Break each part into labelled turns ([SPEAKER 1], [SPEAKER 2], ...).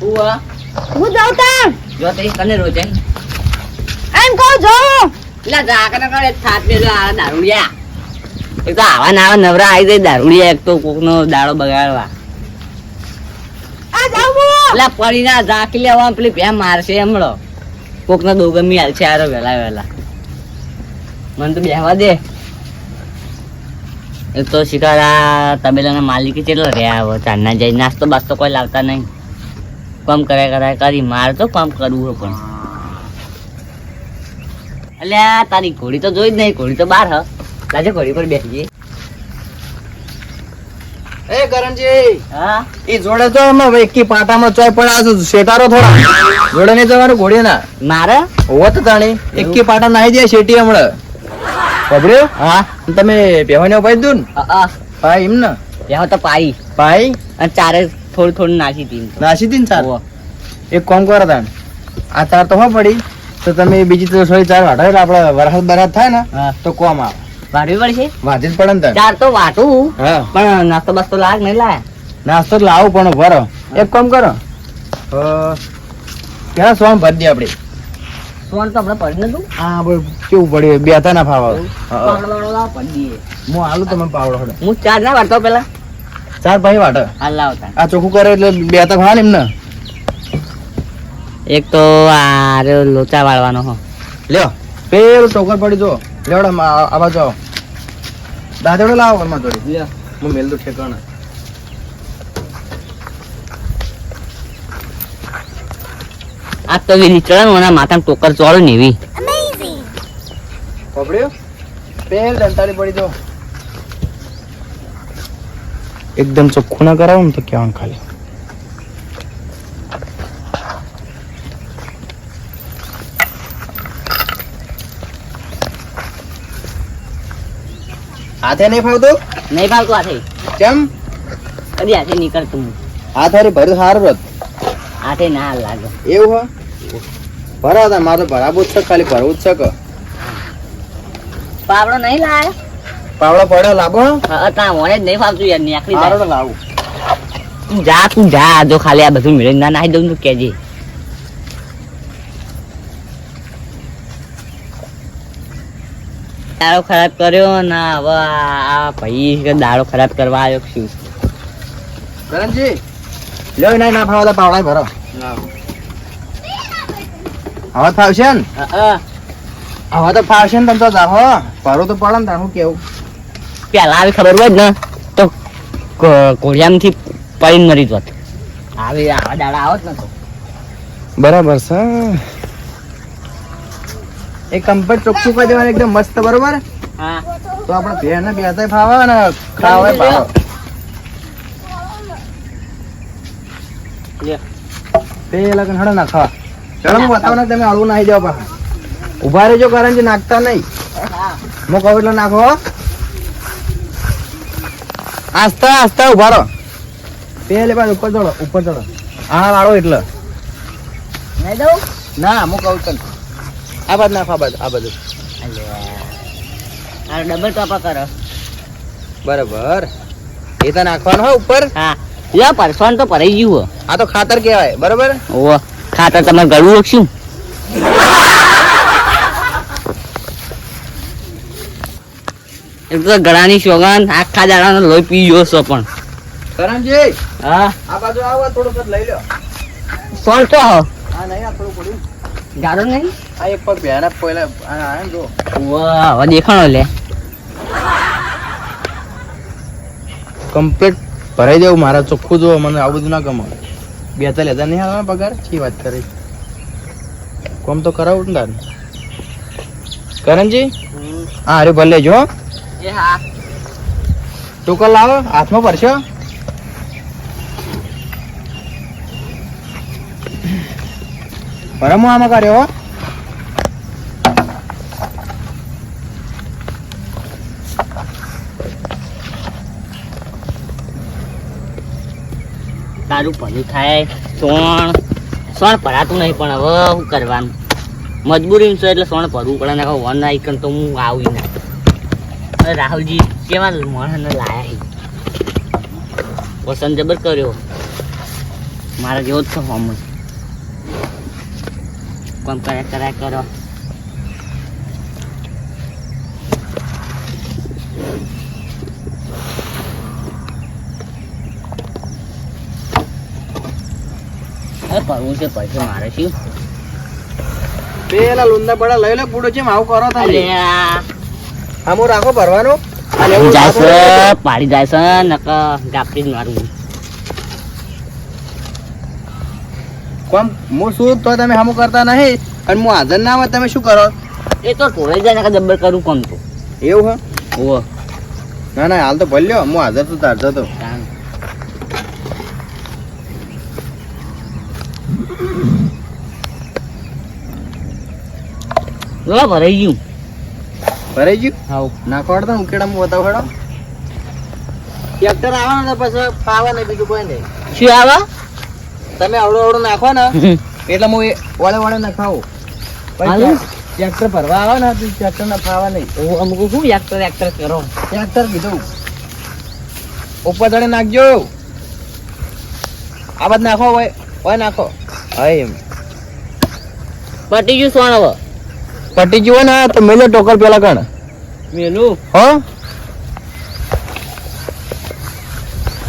[SPEAKER 1] હું જાઉં તા
[SPEAKER 2] જો તે કને રોજ
[SPEAKER 1] એમ કહું જો
[SPEAKER 2] એટલે જાકને કરે થાત પેલા આ દારૂડિયા એક તો આવા ના આવા નવરા આવી જાય દારૂડિયા એક તો કોકનો દાડો બગાડવા
[SPEAKER 1] આ જાઉં
[SPEAKER 2] એટલે પડી ના ઝાંકી લેવા પેલી ભે મારશે હમણો કોકનો દોગમી હાલશે આરો વહેલા વહેલા મને તો બેહવા દે એક તો શિકારા તબેલાના માલિકી કેટલો રહ્યા હવે ચાંદના જાય નાસ્તો બાસ્તો કોઈ લાવતા નહીં કામ કરાય કરી માર તો કામ કરવું પણ અલ્યા તારી ઘોડી તો જોઈ જ નહીં ઘોડી તો બહાર હ લાજે ઘોડી પર બેસી
[SPEAKER 3] એ કરણજી
[SPEAKER 2] હા
[SPEAKER 3] ઈ જોડે તો અમે એકી પાટામાં ચોય પડ્યા છે શેટારો થોડા જોડે નહીં જવાનું ઘોડી ના
[SPEAKER 2] મારે
[SPEAKER 3] હોત તાણી એકી પાટા નાહી જાય શેટી હમણાં ખબર્યું
[SPEAKER 2] હા
[SPEAKER 3] તમે બેહવાને પાઈ દઉં ને પાઈ એમ ને
[SPEAKER 2] બેહો તો પાઈ
[SPEAKER 3] પાઈ
[SPEAKER 2] અને ચારે થોડી થોડી નાખી હતી
[SPEAKER 3] નાસી દી ને ચાર
[SPEAKER 2] ઓહો.
[SPEAKER 3] એક કામ કરો તાણ આ ચાર તો હો પડી તો તમે બીજી તો સોય ચાર વાટો એટલે આપડે વરસાદ બરસાદ થાય ને
[SPEAKER 2] હા
[SPEAKER 3] તો કોમ આવે
[SPEAKER 2] વાઢવી પડશે
[SPEAKER 3] વાંચી જ પડે ને તાણ
[SPEAKER 2] ચાર તો વાટું
[SPEAKER 3] હા
[SPEAKER 2] પણ નાસ્તો બાસ્તો લાગ નહીં લાય
[SPEAKER 3] નાસ્તો તો લાવું પણ ભરો એક કામ કરો ક્યાં સોમ ભરી દે આપડે
[SPEAKER 2] સોન તો આપણે પડી નતું
[SPEAKER 3] હા કેવું પડ્યું બે હતા ના ફાવા
[SPEAKER 2] પાવડો લાવ પડી દઈએ
[SPEAKER 3] હું હાલું તમે પાવડો હડો
[SPEAKER 2] હું ચાર ના વાટતો પેલા
[SPEAKER 3] ચાર ભાઈ વાટો
[SPEAKER 2] હાલ લાવતા
[SPEAKER 3] આ ચોખ્ખું કરે એટલે બે હતા ફાવા ને એમને
[SPEAKER 2] એક તો આ રહ્યો લોચા વાળવાનો હો
[SPEAKER 3] લ્યો પેલું ટોકર પડી જો લેવડો આ બાજુ આવો દાદડો લાવો ઘરમાં થોડી
[SPEAKER 2] લ્યો
[SPEAKER 3] હું મેલ દઉં ઠેકાણા
[SPEAKER 2] આ તો વેલી ચડે ને એના માથામાં ટોકર ચોળો ને એવી
[SPEAKER 3] પકડ્યો પેલ દંતાળી પડી જો એકદમ ચોખ્ખું ના કરાવો ને તો કહેવાનું ખાલી હાથે નહીં ફાવતું
[SPEAKER 2] નહીં ભાવતું હાથે
[SPEAKER 3] કેમ
[SPEAKER 2] કદી હાથે નીકળતું હું
[SPEAKER 3] હાથ હારી ભર્યું સારું રત
[SPEAKER 2] હાથે ના લાગે
[SPEAKER 3] એવું હો ભરા હતા મારે ભરાવું જ છે ખાલી ભરવું જ છે કે
[SPEAKER 2] પાવડો નહીં લાયા
[SPEAKER 3] પાવડો પડ્યો લાવો
[SPEAKER 2] હા ત્યાં મને જ નહીં ફાવતું યાર નીકળી જાય
[SPEAKER 3] સારો લાવું
[SPEAKER 2] તું જા જો ખાલી આ બધું મેળવી ના નાખી દઉં તું કેજે દાડો ખરાબ કર્યો ના હવે આ ભાઈ દાડો ખરાબ કરવા આવ્યો શું
[SPEAKER 3] કરણજી લ્યો ના ના ફાવતા પાવડા ભરો હવે ફાવશે ને હવે તો ફાવશે ને તમે તો જાહો ભરો તો પડે ને તારું કેવું
[SPEAKER 2] પેલા આવી ખબર હોય જ ને તો કોળિયામથી પડીને મરી જોત આવી આવા દાડા આવત ને તો
[SPEAKER 3] બરાબર છે એ કમ્પ્લીટ ચોખ્ખું કરી દેવાનું એકદમ મસ્ત બરોબર
[SPEAKER 2] હા
[SPEAKER 3] તો આપણે ભેર ને બેતા ફાવા ને ખાવા ભાવ પેલા કણ હડો ના ખાવા ચલો હું બતાવો ને તમે હળવું નાખી જાવ પાછા ઉભા રહેજો કરણજી નાખતા નહીં હું કહું એટલે નાખો હો. આસ્તા આસ્તા ઉભા રહો પેલે બાદ ઉપર ચડો હા વાળો એટલે
[SPEAKER 2] નહીં દઉં
[SPEAKER 3] ના હું કહું તને આ બાદ નાખો આ બધું
[SPEAKER 2] આ ડબલ ટોપા કરો
[SPEAKER 3] બરાબર એ તો નાખવાનું હોય ઉપર
[SPEAKER 2] હા યા પરસોન તો ભરાઈ ગયું
[SPEAKER 3] આ તો ખાતર કહેવાય બરોબર
[SPEAKER 2] ઓ ખાતર તમારે ગળવું શું એક તો ગળાની સોગન આખા દાડાનો લોહી પી ગયો છો પણ
[SPEAKER 3] કરણજી
[SPEAKER 2] હા
[SPEAKER 3] આ બાજુ આવો થોડુંક જ લઈ લો
[SPEAKER 2] સોન તો
[SPEAKER 3] હા નહીં આ થોડું પડ્યું
[SPEAKER 2] ગાડો નહીં
[SPEAKER 3] આ એક પગ ભેરા પહેલા આ જો
[SPEAKER 2] વાહ હવે દેખાણો લે
[SPEAKER 3] કમ્પ્લીટ ભરાઈ દેવું મારા ચોખ્ખું જો મને આવું બધું ના ગમે 42,000 નહીં આવે પગાર શી વાત કરી કોમ તો કરાવું ને તારે કરણજી હા અરે ભલે જો
[SPEAKER 2] એ હા
[SPEAKER 3] ટોકર લાવો હાથમાં ભરશો ભરમો આમાં કર્યો
[SPEAKER 2] તારું ભલું થાય સોણ ભરાતું નહીં પણ હવે શું કરવાનું મજબૂરી છે એટલે સોણ ભરવું પડે ને વન આઈકન તો હું આવી ના અરે રાહુલજી કેવા મોહન લાયા પસંદ જબર કર્યો મારા જેવો જ છે હોમ કોમ કર્યા કરો કરવું છે પછી મારે શું
[SPEAKER 3] પેલા લુંદા પડા લઈ લે પૂડો છે આવું કરો તમે
[SPEAKER 2] અલ્યા
[SPEAKER 3] આમો રાખો ભરવાનું અને એવું
[SPEAKER 2] જાય
[SPEAKER 3] રાખો.
[SPEAKER 2] છે પાડી જાય છે નકા ગાપડી જ મારું
[SPEAKER 3] કોમ હું શું તો તમે હામું કરતા નહીં અને હું હાજર ના આવે તમે શું કરો
[SPEAKER 2] એ તો ઢોળે જાય નકા જબ્બર કરું કોમ તો
[SPEAKER 3] એવું હે
[SPEAKER 2] ઓવો
[SPEAKER 3] ના ના હાલ તો ભલ્યો હું હાજર તો તાર જતો
[SPEAKER 2] ભરાઈ ગયું
[SPEAKER 3] ભરાઈ ગયું
[SPEAKER 2] હાવ
[SPEAKER 3] નાખવાડ તો ઉકેડામાં બતાવ હેડો ટ્રેક્ટર આવવાનું તો પછી ફાવે નહીં બીજું કોઈ નહીં
[SPEAKER 2] શું આવે
[SPEAKER 3] તમે અવડો નાખો ને એટલે હું વળે વળે નખાવું
[SPEAKER 2] હાલું?
[SPEAKER 3] ટ્રેક્ટર ભરવા આવે ને તો ટ્રેક્ટર ના ફાવે નહીં
[SPEAKER 2] અમુક શું એક્ટર કરો
[SPEAKER 3] ટ્રેક્ટર કીધું ઉપર ચડે નાખજો આ બાદ નાખો હોય નાખો હા એમ
[SPEAKER 2] પટી ગયું સોણ હવે
[SPEAKER 3] પટી જુઓ ને તો મેલો ટોકર પેલા કણ
[SPEAKER 2] મેલું
[SPEAKER 3] હો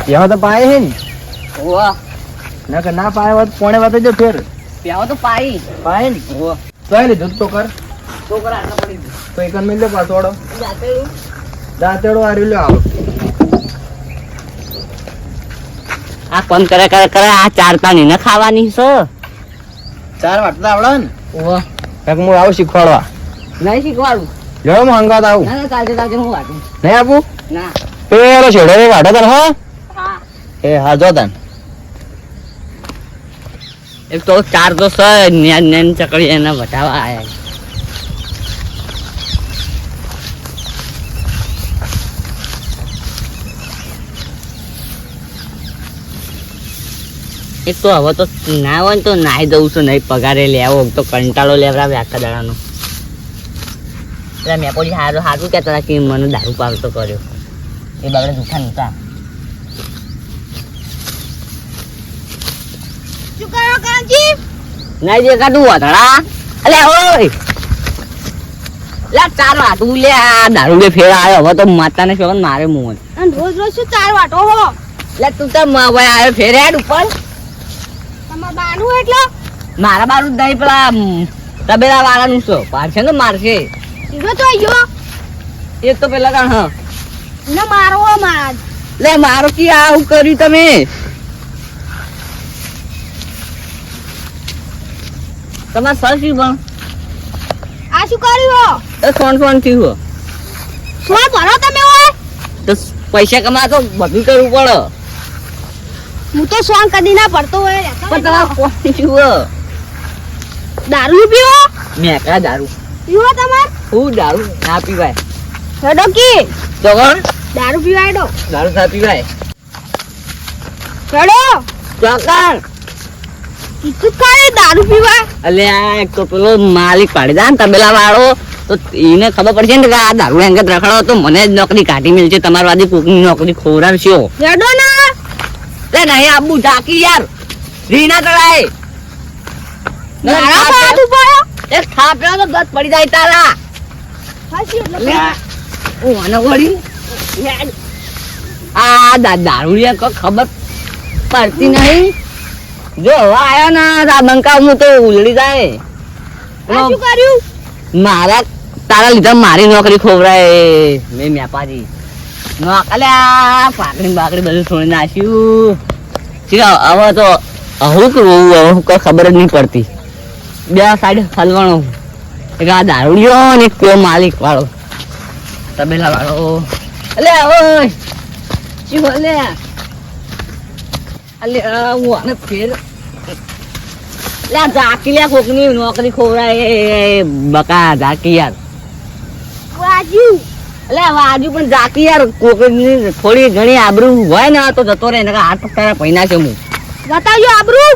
[SPEAKER 3] यहाँ तो पाए हैं
[SPEAKER 2] ઓવા
[SPEAKER 3] ना पाए होत पोणे वाते जो फिर
[SPEAKER 2] પ્યાવો તો પાઈ
[SPEAKER 3] पाए नहीं
[SPEAKER 2] ઓવા
[SPEAKER 3] तो ले दूध तो कर
[SPEAKER 2] છોકરા આટલા પડી ગયું
[SPEAKER 3] तो एक मिल ले पासवर्ड
[SPEAKER 2] જાતે
[SPEAKER 3] दातेड़ो आ रही लो आओ
[SPEAKER 2] આ કોણ કરે આ ચાર પાણી ન ખાવાની છે
[SPEAKER 3] चार वाटता आवड़ा ने
[SPEAKER 2] ઓવા
[SPEAKER 3] एक मु आव शिखवाड़वा
[SPEAKER 2] નહીં શીખવાડું
[SPEAKER 3] लेड़ो मु हंगात आऊ
[SPEAKER 2] ના ચાલતે હું વાટું
[SPEAKER 3] नहीं आपू
[SPEAKER 2] ના
[SPEAKER 3] पेलो छेड़ो रे वाटा तन हां
[SPEAKER 2] હા
[SPEAKER 3] ए हां जो तन
[SPEAKER 2] એક તો ચાર તો છે નેન ચકડી એના વટાવા આયા એક તો હવે તો ના હોય ને તો નાહી દઉં છું નહીં પગારે લેવો તો કંટાળો લેવડાવે આખા દાડાનો એટલે મેં પછી સારું સારું કહેતા હતા કે મને દારૂ પાવતો કર્યો એ બાબડે જૂઠા નહોતા
[SPEAKER 1] શું કરો કાંજી?
[SPEAKER 2] ના જે કાઢું વાતડા અલે ઓય લે ચાર વાટું લે આ દારૂ લે ફેર આવ્યો હવે તો માતાને શોભન મારે મોન
[SPEAKER 1] અને રોજ રોજ શું ચાર વાટો હો?
[SPEAKER 2] લે તું તો ભાઈ આવ્યો ફેર હેડ ઉપર
[SPEAKER 1] તમારે બાનું એટલે
[SPEAKER 2] મારા બારું જ નહીં પેલા તબેલા વાળાનું છે પાડશે ને મારશે
[SPEAKER 1] સીધો તો આયો
[SPEAKER 2] એક તો પેલા કાણ હ
[SPEAKER 1] ને મારો હો મારા
[SPEAKER 2] લે મારો કી આવું કર્યું તમે તમારે સર શું પણ
[SPEAKER 1] આ શું કર્યું હો?
[SPEAKER 2] તો સોન થયું
[SPEAKER 1] શું ભરો તમે હોય?
[SPEAKER 2] તો પૈસા કમા તો બધું કરવું પડે
[SPEAKER 1] હું તો સોંગ કદી ના પડતો હોય રહેતો
[SPEAKER 2] પણ
[SPEAKER 1] હોય.
[SPEAKER 2] તમારે કોણ થયું
[SPEAKER 1] દારૂ પીવો
[SPEAKER 2] મેં દારૂ
[SPEAKER 1] પીવો તમાર
[SPEAKER 2] હું દારૂ ના પીવાય
[SPEAKER 1] હેડો કી
[SPEAKER 2] તો કોણ
[SPEAKER 1] દારૂ પીવા હેડો
[SPEAKER 2] દારૂ ના પીવાય
[SPEAKER 1] હેડો
[SPEAKER 2] ચોકર
[SPEAKER 1] કીધું કાલે દારૂ પીવા
[SPEAKER 2] અલે આ એક તો પેલો માલિક પાડી દે ને તબેલા વાળો તો એને ખબર પડશે ને કે આ દારૂ અંગત રખડો તો મને જ નોકરી કાઢી મળશે તમારા વાદી કોકની નોકરી ખોરાવશો
[SPEAKER 1] હેડો ના
[SPEAKER 2] લે નહીં આબુ ઢાકી યાર રીના કરાય
[SPEAKER 1] મારા હાથ ઉપર
[SPEAKER 2] એક થાપ્યો તો ગત પડી જાય તારા
[SPEAKER 1] હાસી એટલે
[SPEAKER 2] લે ઓ આનો વળી આ દારૂ લે કો ખબર પડતી નહીં જો હવે આયો ને આ બંકા હું તો ઉલડી જાય
[SPEAKER 1] આ શું કર્યું?
[SPEAKER 2] મારા તારા લીધા મારી નોકરી ખોવરાય મેં મેપાજી અલ્યા પાકડી બાકડી બધું છોડી નાખ્યું ચીરા હવે તો હું કરવું હવે હું કઈ ખબર જ નહીં પડતી બે સાઈડ હલવાનો એક આ દારૂડિયો ને એક પેલો માલિક વાળો તબેલા વાળો અલ્યા ઓય શું બોલે અલ્યા હું આને ફેર લ્યા ઝાકી લ્યા કોકની નોકરી ખોવરાય બકા ઝાકી યાર
[SPEAKER 1] વાજુ
[SPEAKER 2] એટલે વાજુ પણ ઝાકી યાર કોકની થોડી ઘણી આબરૂ હોય ને તો જતો રહે ને હાથ પકડાના પૈના છે હું
[SPEAKER 1] બતાવજો આબરૂ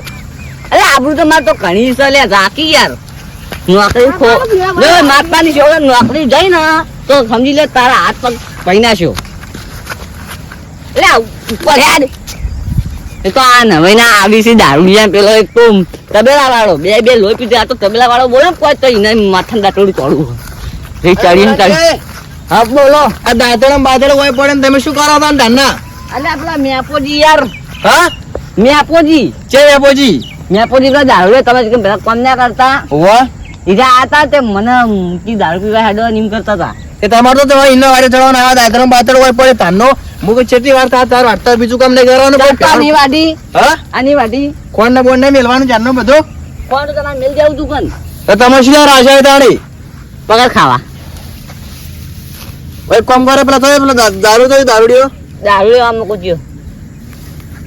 [SPEAKER 2] અરે આબરૂ તો મારે તો ઘણી છે લે ઝાકી યાર નોકરી ખો લે માતાની શોધે નોકરી જઈ ને તો સમજી લે તારા હાથ પગ પૈના છો એટલે ઉપર યાર એ તો આ નવાઈના આવી છે દારૂડિયા પેલો એક તો તબેલા વાળો બે લોહી પીધા આ તો તબેલા વાળો બોલે કોઈ તો એને માથાનું દાંતરડું તોડવું રે ચડીને ચડી હા બોલો
[SPEAKER 3] આ દાંતડા બાદળ હોય પડે ને તમે શું કરો છો ધાનના
[SPEAKER 2] અલે આપલા મેપોજી યાર
[SPEAKER 3] હા
[SPEAKER 2] મેપોજી
[SPEAKER 3] છે બાપુજી
[SPEAKER 2] મેપોજી પેલા દારૂ તમે કેમ પેલા કોમ ના કરતા
[SPEAKER 3] ઓવા
[SPEAKER 2] ઈજા આતા તે મને કી દારૂ પીવા હેડો નિમ કરતા હતા
[SPEAKER 3] એ તમારે તો તમારે ઇન્નો વારે ચડવાનો આ દાંતડા બાદળ હોય પડે ધાનનો મુકે છેટી વાર થા તાર વાટતા બીજું કામ નહીં કરવાનું
[SPEAKER 2] આની વાડી
[SPEAKER 3] હા
[SPEAKER 2] આની વાડી
[SPEAKER 3] કોણ ને બોન ને મેલવાનું જાનનો બધો
[SPEAKER 2] કોણ તો તમારે મિલ જાવ દુકાન
[SPEAKER 3] તો તમે શું રાશા તાણી
[SPEAKER 2] પગાર ખાવા
[SPEAKER 3] ઓય કોમ કરે પેલા તો પેલા દારૂ તો દારૂડિયો
[SPEAKER 2] દારૂ આમ કોચ્યો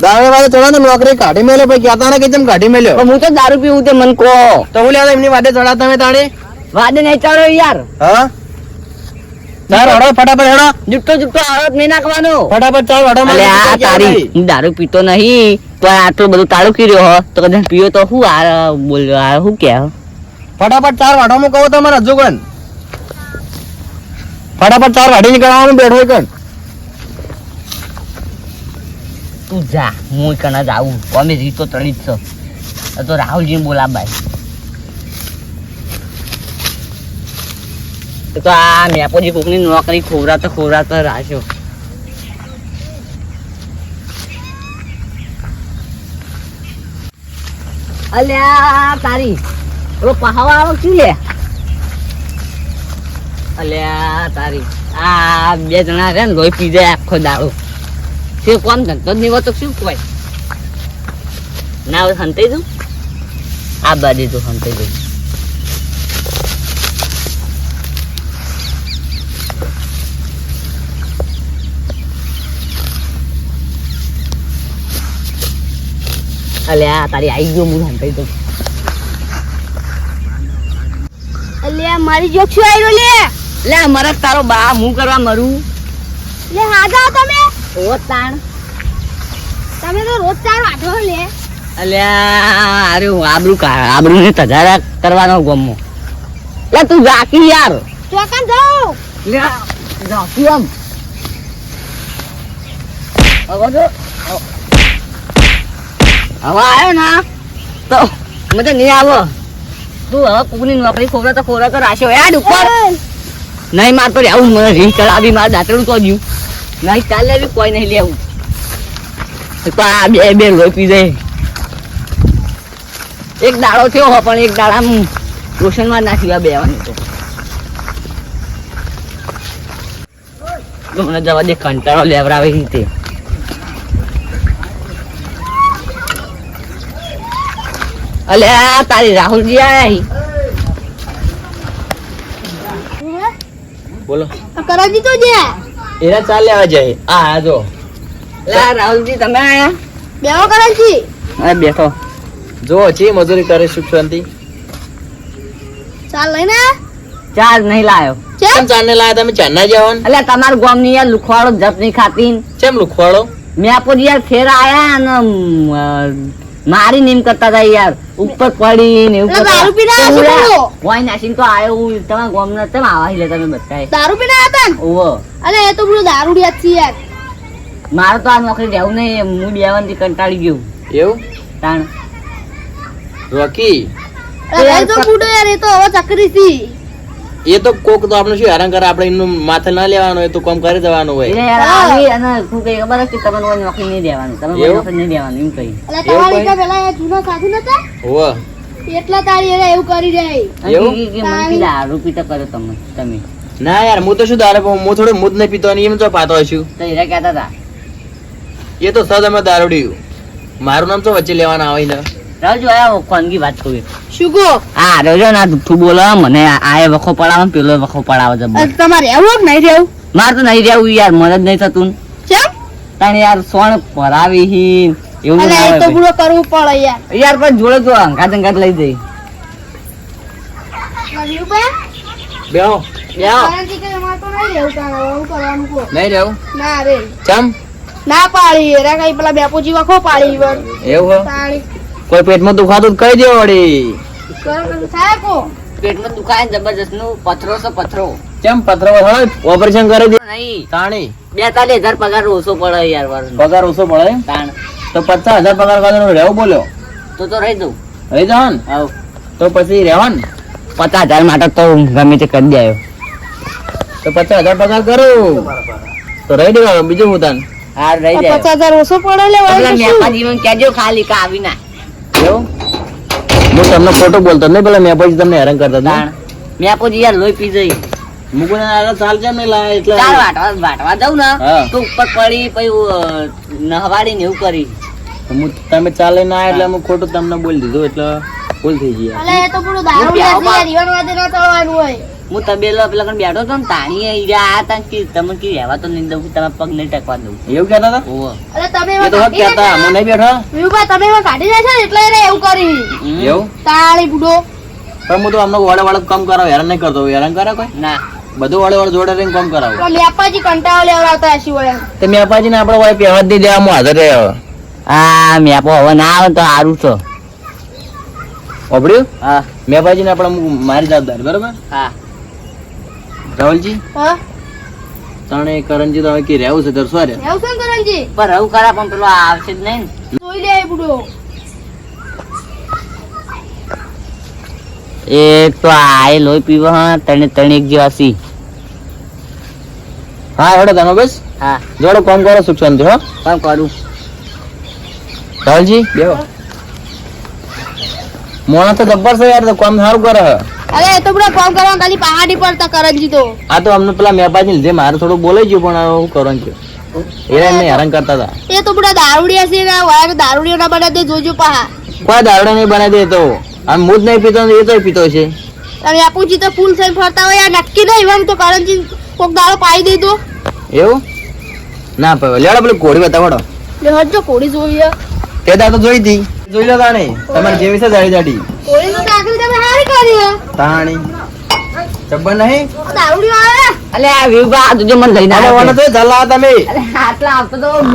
[SPEAKER 3] દારૂ વાળે થોડા ને નોકરી કાઢી મેલ્યો પછી કહેતા ને કે જેમ કાઢી મેલ્યો
[SPEAKER 2] પણ હું તો દારૂ પીવું તે મન કહો
[SPEAKER 3] તો હું લ્યા એમની વાડે ચડા તમે તાણી
[SPEAKER 2] વાદે નહીં ચાલો યાર
[SPEAKER 3] હા ચાર હડો ફટાફટ હડો
[SPEAKER 2] જુટ્ટો જુટ્ટો આરોપ નહીં નાખવાનો
[SPEAKER 3] ફટાફટ ચાર હડો
[SPEAKER 2] અલે આ તારી હું દારૂ પીતો નહીં તો આટલું બધું તાળું કર્યો હો તો કદાચ પીયો તો હું આ બોલ્યો આ હું કે
[SPEAKER 3] ફટાફટ ચાર વાડો માં કહો તમારે હજુ કોણ ફટાફટ ચાર વાડી નીકળવાનું બેઠો કોણ
[SPEAKER 2] તું જા હું કના જાવું અમે રીતો તળી જ છો આ તો રાહુલજી બોલાબાય તો આ મેપોજી કોકની નોકરી ખોવરાતો રાખ્યો અલ્યા તારી ઓ પહાવા આવો શું લે અલ્યા તારી આ બે જણા રે ને લોહી પી જાય આખો દાડો તે કોમ ધંધો જ નહીં હોતો શું કોઈ ના હંતાઈ દઉં આ બાજુ તો હંતાઈ દઉં અલ્યા તારી આઈ ગયો હું હંતાઈ દઉં
[SPEAKER 1] અલ્યા મારી જોક શું આવ્યો લે
[SPEAKER 2] લે મરક તારો બા હું કરવા મરું
[SPEAKER 1] લે હાજા તમે
[SPEAKER 2] ઓ તાણ
[SPEAKER 1] તમે તો રોજ ચાર વાઢો લે
[SPEAKER 2] અલ્યા અરે હું આબરૂ ને તજારા કરવાનો ગમો લે તું જાકી યાર
[SPEAKER 1] ચોકાન જાઓ
[SPEAKER 2] લે જાકી આમ હવે જો હવે આવ્યો ના તો મજા નહીં આવો તું હવે કુકની નોકરી ખોરા તો રાખ્યો યાદ ઉપર નહીં મારતો આવું મને રીંગ ચડાવી મારે દાંતડું તો જ્યું નહીં ચાલે બી કોઈ નહીં લેવું તો આ બે લોહી પી જાય એક દાડો થયો હો પણ એક દાડા રોશનમાં નાખી બેવાની તો મને જવા દે કંટાળો લેવરાવે રીતે અલ્યા તારી રાહુલજી આઈ
[SPEAKER 3] બોલો
[SPEAKER 1] કરાજી તો જે
[SPEAKER 3] એના ચાલ લેવા જાય આ જો
[SPEAKER 2] લા રાહુલજી તમે આયા
[SPEAKER 1] બેવો કરાજી
[SPEAKER 2] અરે બેઠો
[SPEAKER 3] જો છે મજૂરી કરે સુખ શાંતિ
[SPEAKER 1] ચાલ લઈને
[SPEAKER 2] ચાર્જ નહીં લાયો
[SPEAKER 3] કેમ ચાને લાયા તમે ચાના જવાનું
[SPEAKER 2] અલ્યા તમાર ગામ ની યાર લુખવાડો જપ નહીં ખાતી
[SPEAKER 3] કેમ લુખવાડો
[SPEAKER 2] મેં આપો યાર ફેર આયા અને મારી નીમ કરતા હતા યાર ઉપર પડી ને ઉપર
[SPEAKER 1] દારૂ પીને આવ્યા છો પેલો?
[SPEAKER 2] વાઈ નાસીને તો આયો હું તમારા ગામ ના તેમ આવા લે તમે બતાય
[SPEAKER 1] દારૂ પીને આવ્યા હતા ને
[SPEAKER 2] ઓવો
[SPEAKER 1] અલે એ તો પેલું દારૂડિયા જ છે યાર
[SPEAKER 2] મારે તો આ નોકરી રહેવું નહીં હું બેવાનથી કંટાળી ગયું
[SPEAKER 3] એવું
[SPEAKER 2] તાણ
[SPEAKER 3] રોકી
[SPEAKER 1] અરે એ તો બુડો યાર એ તો હવે ચકરી થી
[SPEAKER 3] એ તો કોક તો આપણે શું હેરાન કરે આપણે એમનું માથે ના લેવાનું એ તો કામ કરી દેવાનું હોય
[SPEAKER 2] એટલે યાર આવી અને શું કઈ ખબર કે તમને કોઈ નોકરી નહીં દેવાની તમે કોઈ નોકરી નહીં દેવાની એમ કહી
[SPEAKER 1] અલે તમારી તો પેલા એ જૂના સાધુ નતા
[SPEAKER 3] હોવ
[SPEAKER 1] એટલા તારી એને એવું કરી જાય
[SPEAKER 2] અને
[SPEAKER 3] એવું?
[SPEAKER 2] કે મને કીધું દારૂ પીતા કરો તમે
[SPEAKER 3] ના યાર હું તો શું દારૂ પીવું? હું થોડું મુદ નહીં પીતો અને એમ તો પાતો છું
[SPEAKER 2] તો હીરા કહેતા હતા
[SPEAKER 3] એ તો સદ અમે દારૂડિયું મારું નામ તો વચ્ચે લેવાના આવે ને
[SPEAKER 2] રાવજો આયા કોનગી વાત કહું
[SPEAKER 1] શું કહો
[SPEAKER 2] હા રોજો ના જુઠ્ઠું બોલો મને આ વખો પડાવે પેલો વખો પડાવે જબર
[SPEAKER 1] તમારે એવું કે નહીં રહેવું
[SPEAKER 2] મારે તો નહીં રહેવું યાર મને જ નહીં થતું
[SPEAKER 1] કેમ
[SPEAKER 2] તાણે યાર સોણ ભરાવી હી એવું
[SPEAKER 1] અલે
[SPEAKER 2] ના
[SPEAKER 1] એ તો
[SPEAKER 2] આવે
[SPEAKER 1] બુડો કરવું પડે યાર
[SPEAKER 2] યાર પણ જોડે તો અંગાત લઈ જઈ
[SPEAKER 1] નવ્યું બે
[SPEAKER 3] બેહો
[SPEAKER 1] કારણ કે અમારે તો નહીં રહેવું તારે એવું કરવાનું કહો
[SPEAKER 3] નહીં રહેવું
[SPEAKER 1] ના રે
[SPEAKER 3] ચમ
[SPEAKER 1] ના પાડી રે કઈ પેલા બેપોજી વખો પાડી વર
[SPEAKER 3] એવું હો
[SPEAKER 1] તાળી
[SPEAKER 3] કોઈ પેટમાં દુખાતું કહી દે વળી
[SPEAKER 1] થાય કો
[SPEAKER 2] પેટમાં દુખાય ને જબરજસ્ત નું પથરો છે પથરો
[SPEAKER 3] ચમ પત્ર હોય ઓપરેશન કરી દે
[SPEAKER 2] નહીં
[SPEAKER 3] તાણી
[SPEAKER 2] 42,000 પગાર ઓછો પડે યાર વર્ષનો
[SPEAKER 3] પગાર ઓછો પડે
[SPEAKER 2] તાણ
[SPEAKER 3] તો 50,000 પગાર કરવાનો રહેવું બોલ્યો
[SPEAKER 2] તો રહી દઉં.
[SPEAKER 3] રહી જાવ ને
[SPEAKER 2] આવ
[SPEAKER 3] તો પછી રહેવા ને
[SPEAKER 2] 50,000 માટે તો હું ગમે તે કરી દે
[SPEAKER 3] તો 50,000 પગાર કરું તો રહી દેવા બીજું હું તાન
[SPEAKER 2] હા રહી જાય
[SPEAKER 1] 50,000 ઓછો પડે લે
[SPEAKER 2] પેલા મેપાજી મને કહેજો ખાલી કા આવી ના
[SPEAKER 3] એવું હું તમને ખોટું બોલતો નહીં પેલા મેં પછી તમને હેરાન કરતા હતા
[SPEAKER 2] તાણ મેપાજી યાર લોહી પી જઈ
[SPEAKER 3] મુકુને આગળ ચાલ કેમ નહીં લાય એટલે
[SPEAKER 2] ચાલ વાટવા દઉં ને
[SPEAKER 3] હા.
[SPEAKER 2] તો ઉપર પડી પછી નહવાડી ને એવું કરી
[SPEAKER 3] તમે ચાલે ના એટલે અમે ખોટું તમને બોલી દીધું એટલે ભૂલ થઈ ગઈ
[SPEAKER 1] અલે એ તો પૂરું દારૂ લે છે રીવન વાદે ના ચડવાનું હોય
[SPEAKER 2] હું તબેલો પેલા કણ બેઠો તો ને તાણીએ ઈરા આ તા કે તમે કે રહેવા તો નહીં દઉં તમે પગ નહીં ટેકવા દઉં
[SPEAKER 3] એવું કહેતા હતા
[SPEAKER 2] ઓવો
[SPEAKER 1] અલે તમે
[SPEAKER 3] એ તો હક કહેતા હું નહીં બેઠો
[SPEAKER 1] વિભા તમે એમાં કાઢી જાય છે ને એટલે એને એવું કરી
[SPEAKER 3] એવું
[SPEAKER 1] તાળી બુડો
[SPEAKER 3] પણ હું તો અમને વાળે વાળે કામ કરાવ હેરાન નહીં કરતો હેરાન કરે કોઈ
[SPEAKER 2] ના
[SPEAKER 3] બધું વાળે વાળે જોડે રહીને કામ કરાવ
[SPEAKER 1] તો મેપાજી કંટાળો લેવડાવતા હશી હોય
[SPEAKER 3] તો મેં અપાજીને આપણે વાય પહેવા જ દઈ દેવા હું હાજર રહ્યો
[SPEAKER 2] આ મેપો હવે ના આવે તો સારું છે
[SPEAKER 3] ઓબડ્યું
[SPEAKER 2] હા
[SPEAKER 3] મેં અપાજીને આપણે મારી જવાબદારી બરાબર
[SPEAKER 2] હા
[SPEAKER 3] રાહુલજી
[SPEAKER 1] હા
[SPEAKER 3] તને કરણજી તો હવે કે રહેવું છે દરસો રે
[SPEAKER 1] એવું છે ને કરણજી
[SPEAKER 2] પણ રહું ખરા પણ પેલો આવશે જ નહીં ને.
[SPEAKER 1] જોઈ લે બુડો
[SPEAKER 2] એક તો આ લોહી પીવા ત્રણે એક જેવા સી
[SPEAKER 3] હા હેડો તને બસ
[SPEAKER 2] હા
[SPEAKER 3] જોડો કામ કરો સુખ શાંતિ હો
[SPEAKER 2] પણ કરું
[SPEAKER 3] રાહુલજી બેહો મોણા તો જબ્બર છે યાર તો કામ સારું કરે છે.
[SPEAKER 1] અરે એ તો બુડો કામ કરવા ખાલી પહાડી પડતા કરણજી તો
[SPEAKER 3] આ તો અમને પેલા મેપાજી લીધે મારે થોડું બોલાઈ ગયું પણ હવે હું કરવાનું છે એરા એમને હેરાન કરતા હતા
[SPEAKER 1] એ તો બુડા દારૂડિયા છે ને વાયર દારૂડિયો ના બને તે જોજો પહા
[SPEAKER 3] કોઈ દારૂડા નહીં બનાવી દે તો આમ હું જ નહીં પીતો ને એ તો પીતો છે
[SPEAKER 1] તમે આપુજી તો ફૂલ થઈને ફરતા હોય આ નક્કી નહીં એમ તો કરણજી કોક દાડો પાઈ દીધો
[SPEAKER 3] એવું ના ભાઈ લેડો પેલું ઘોડી બતાવડો
[SPEAKER 1] લે હજો કોડી જોઈએ
[SPEAKER 3] તે દાદા જોઈ હતી જોઈ લો તાણે તમારે જેવી છે દાડી દાડી
[SPEAKER 1] કોડી તો આખરી તમે હારી કરી
[SPEAKER 3] તાણી જબ્બર નહીં
[SPEAKER 1] દારૂડિયો આવે
[SPEAKER 2] અલે આ વિભા તુજે મને લઈને
[SPEAKER 3] અરે વનો તો જલા તમે
[SPEAKER 2] અલે આટલા આવતો તો હું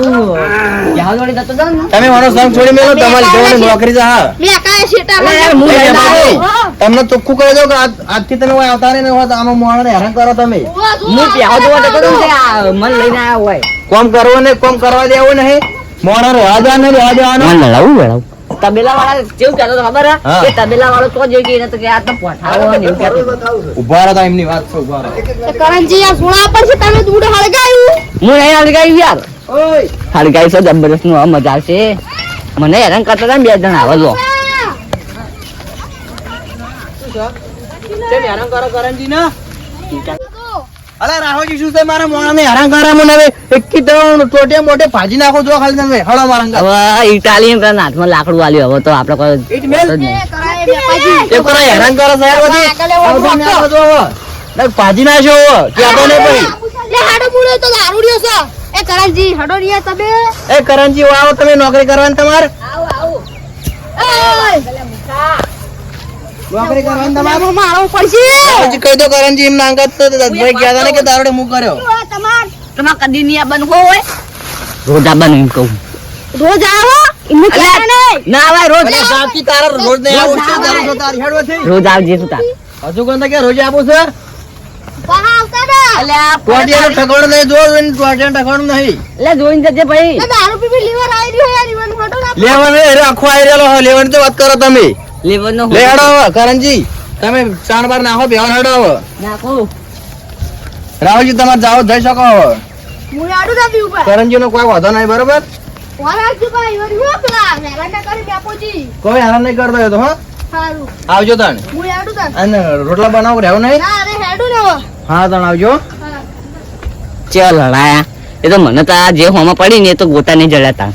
[SPEAKER 2] ક્યાં જોડી જતો તો ને
[SPEAKER 3] તમે વનો સંગ છોડી મેલો તમારી જોવાની નોકરી છે હા
[SPEAKER 1] મે કાય શેટા
[SPEAKER 2] અલે યાર, હું લઈને આવ્યો.
[SPEAKER 3] તમને ચોખ્ખું કહી દો કે આજથી તમે કોઈ આવતા નહીં હોત આમાં મોણાને હેરાન કરો તમે
[SPEAKER 2] હું પ્યાવ જોવા જતો તો ને આ મને લઈને આવ્યો હોય
[SPEAKER 3] કોમ કરવો ને કોમ કરવા દેવું નહીં મોણા રહેવા દેવાનું રહેવા દેવાનું
[SPEAKER 2] મને લડાવું લડાવું તબેલા વાળા કેવું કહેતો હતો ખબર હે?
[SPEAKER 3] હા.
[SPEAKER 2] કે તબેલા વાળો તો જોઈ ગઈ ને તો કે આ તો પોઠાવો ને એવું કહેતો હતો.
[SPEAKER 3] ઉભા રહો એમની વાત છે ઉભા રહો
[SPEAKER 1] કરણજી આ સુણા પર છે તમે દૂધ હળગાયું
[SPEAKER 2] હું નહીં હળગાવી યાર
[SPEAKER 3] ઓય
[SPEAKER 2] હળગાવી છો જબરદસ્ત નું હવે મજા આવશે મને હેરાન કરતા હતા ને 2 જણ આવે જો
[SPEAKER 3] કેમ હેરાન કરો કરણજી ના અલે રાહોજી શું છે મારા મોણાને હેરાન કરા મને હવે એકી દણ ટોટે મોટે ભાજી નાખો જો ખાલી તમે હળો મારા અંગા
[SPEAKER 2] હવે ઇટાલિયન પેલા હાથમાં લાકડું આલ્યું હવે તો આપણે કોઈ
[SPEAKER 3] ઈટ મેલ
[SPEAKER 2] જ નહીં.
[SPEAKER 1] કરાય મેપાજી
[SPEAKER 3] એ કરો હેરાન કરો સાહેબ બધી
[SPEAKER 1] આગળ એવો
[SPEAKER 3] આવો તમે આવો જો હવે ના ભાજી નાખ્યો હવે ક્યાં તો નહીં પડી
[SPEAKER 1] લે હાડો મુળો તો દારૂડિયો છે એ કરણજી હડો રિયા તમે
[SPEAKER 3] એ કરણજી આવો તમે નોકરી કરવાની તમારે નોકરી કરવાની તમારે
[SPEAKER 1] મારો પડશે
[SPEAKER 3] રાહોજી કહી દો કરણજી એમ નાંગત તો ભાઈ ગયા હતા ને કે દારૂડે મું કર્યો
[SPEAKER 1] તમાર
[SPEAKER 2] તમારે કદી નહીં આવવાનું હોય રોજ આવવાનું એમ કહું
[SPEAKER 1] રોજ આવો એમને કહેતા નહીં
[SPEAKER 2] ના આવે રોજ
[SPEAKER 3] અલે સાચી તારા રોજ નહીં આવું છે તારું તો તારી હેડવો છે
[SPEAKER 2] રોજ આવજે તું તાર
[SPEAKER 3] હજુ કોણ કે રોજ આપું છે
[SPEAKER 1] પહા આવતા ના
[SPEAKER 2] અલે આ
[SPEAKER 3] ટોટિયાનું ઠકાણું નહીં જો ટોટિયાનું ઠકાણું નહીં
[SPEAKER 2] એટલે જોઈને જજે ભાઈ
[SPEAKER 1] એ દારૂ પીપી લીવર આવી રહ્યો યાર ઈવન ફોટો ના
[SPEAKER 3] લેવાનું એ આખો આવી રહેલો હો લેવાની તો વાત કરો તમે
[SPEAKER 2] લેવરનો
[SPEAKER 3] લે હેડો હવે કરણજી તમે ચાણ બાર નાખો બેવાન હેડો હવે
[SPEAKER 2] નાખું
[SPEAKER 3] રાહુલજી તમારે જાઓ જઈ શકો હવે
[SPEAKER 1] હું આડું ના પીવું પા
[SPEAKER 3] કરણજી નો કોઈ વાંધો નહીં બરોબર
[SPEAKER 1] વરાજી પા ઈવન હું પેલા હેરાન ના કરી મેપોજી
[SPEAKER 3] કોઈ હેરાન નહીં કરતો એ તો હો
[SPEAKER 1] સારું
[SPEAKER 3] આવજો તણ
[SPEAKER 1] હું આડું તા
[SPEAKER 3] અને રોટલા બનાવો રહેવું નહીં
[SPEAKER 1] ના અરે હેડું ને હવે
[SPEAKER 3] હા તણ આવજો
[SPEAKER 1] હા
[SPEAKER 2] ચાલ લડાયા એ તો મને તો આ જે હોમાં પડી ને એ તો ગોતા નહીં જડ્યા તા